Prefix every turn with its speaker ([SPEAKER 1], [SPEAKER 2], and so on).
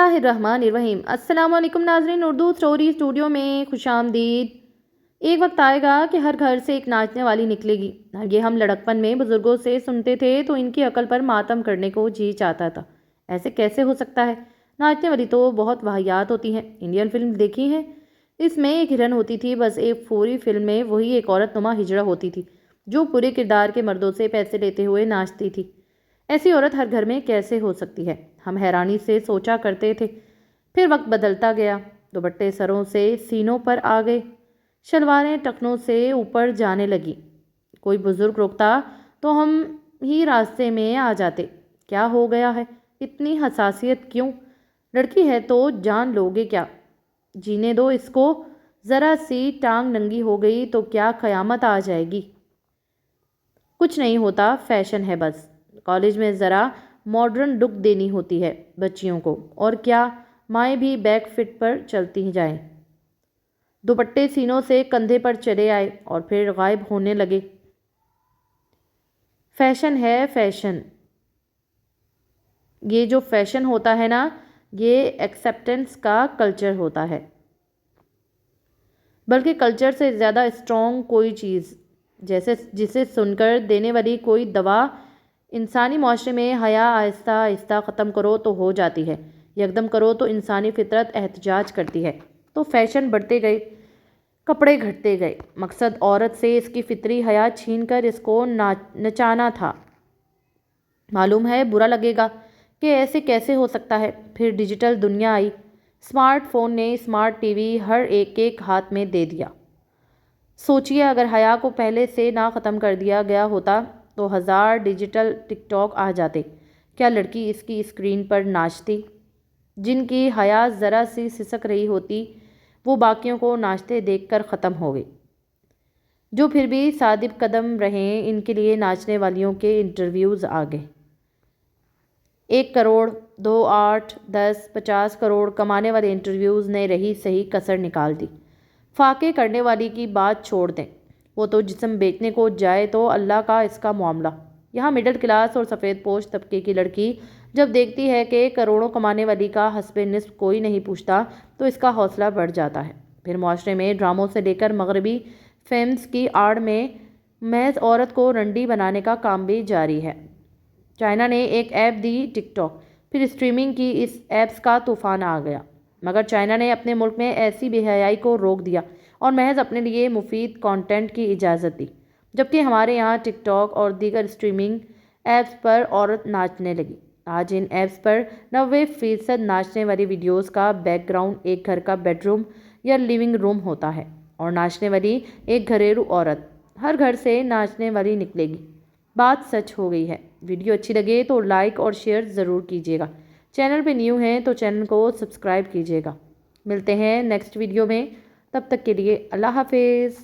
[SPEAKER 1] बिस्मिल्लाहिर्रहमानिर्रहीम। अस्सलाम वालेकुम नाज़रीन, उर्दू स्टोरी स्टूडियो में खुशामदीद। एक वक्त आएगा कि हर घर से एक नाचने वाली निकलेगी। ये हम लड़कपन में बुज़ुर्गों से सुनते थे तो इनकी अकल पर मातम करने को जी चाहता था। ऐसे कैसे हो सकता है? नाचने वाली तो बहुत वाहियात होती हैं। इंडियन फिल्म देखी है? इसमें एक हिरन होती थी, बस एक पूरी फिल्म में वही एक औरत नुमा हिजड़ा होती थी जो पूरे किरदार के मर्दों से पैसे लेते हुए नाचती थी। ऐसी औरत हर घर में कैसे हो सकती है? हम हैरानी से सोचा करते थे। फिर वक्त बदलता गया, दुपट्टे सरों से सीनों पर आ गए, शलवारें टखनों से ऊपर जाने लगी। कोई बुजुर्ग रोकता तो हम ही रास्ते में आ जाते। क्या हो गया है? इतनी हसासियत क्यों? लड़की है तो जान लोगे क्या? जीने दो इसको। ज़रा सी टांग नंगी हो गई तो क्या क़यामत आ जाएगी? कुछ नहीं होता, फैशन है बस। कॉलेज में ज़रा मॉडर्न लुक देनी होती है बच्चियों को, और क्या माएँ भी बैक फिट पर चलती जाएं। दुपट्टे सीनों से कंधे पर चले आए और फिर गायब होने लगे। फैशन है फैशन। ये जो फैशन होता है ना, ये एक्सेप्टेंस का कल्चर होता है, बल्कि कल्चर से ज़्यादा स्ट्रॉन्ग कोई चीज़, जैसे जिसे सुनकर देने वाली कोई दवा। इंसानी माशरे में हया आहिस्ता आहिस्ता ख़त्म करो तो हो जाती है, यकदम करो तो इंसानी फितरत एहतजाज करती है। तो फैशन बढ़ते गए, कपड़े घटते गए। मकसद औरत से इसकी फितरी हया छीन कर इसको नचाना था। मालूम है बुरा लगेगा कि ऐसे कैसे हो सकता है। फिर डिजिटल दुनिया आई। स्मार्टफोन ने स्मार्ट टीवी हर एक एक हाथ में दे दिया। सोचिए अगर हया को पहले से ना ख़त्म कर दिया गया होता तो 1000 डिजिटल टिकटॉक आ जाते। क्या लड़की इसकी स्क्रीन पर नाचती? जिनकी हया ज़रा सी सिसक रही होती वो बाकियों को नाचते देखकर ख़त्म हो गई। जो फिर भी सादिब कदम रहे, इनके लिए नाचने वालियों के इंटरव्यूज़ आ गए। 1 करोड़, 2, 8, 10, 50 करोड़ कमाने वाले इंटरव्यूज़ ने रही सही कसर निकाल दी। फाके करने वाली की बात छोड़ दें, वो तो जिस्म बेचने को जाए तो अल्लाह का इसका मामला। यहाँ मिडिल क्लास और सफ़ेद पोश तबके की लड़की जब देखती है कि करोड़ों कमाने वाली का हस्बे निस्फ कोई नहीं पूछता तो इसका हौसला बढ़ जाता है। फिर माशरे में ड्रामों से लेकर मगरबी फेम्स की आड़ में महज औरत को रंडी बनाने का काम भी जारी है। चाइना ने एक ऐप दी टिकटॉक, फिर स्ट्रीमिंग की इस ऐप्स का तूफान आ गया। मगर चाइना ने अपने मुल्क में ऐसी बेहयाई को रोक दिया और महज अपने लिए मुफीद कंटेंट की इजाज़त दी, जबकि हमारे यहाँ टिकटॉक और दीगर स्ट्रीमिंग ऐप्स पर औरत नाचने लगी। आज इन ऐप्स पर 90% नाचने वाली वीडियोस का बैकग्राउंड एक घर का बेडरूम या लिविंग रूम होता है, और नाचने वाली एक घरेलू औरत। हर घर से नाचने वाली निकलेगी। बात सच हो गई है। वीडियो अच्छी लगे तो लाइक और शेयर ज़रूर कीजिएगा। चैनल पे न्यू हैं तो चैनल को सब्सक्राइब कीजिएगा। मिलते हैं नेक्स्ट वीडियो में, तब तक के लिए अल्लाह हाफिज़।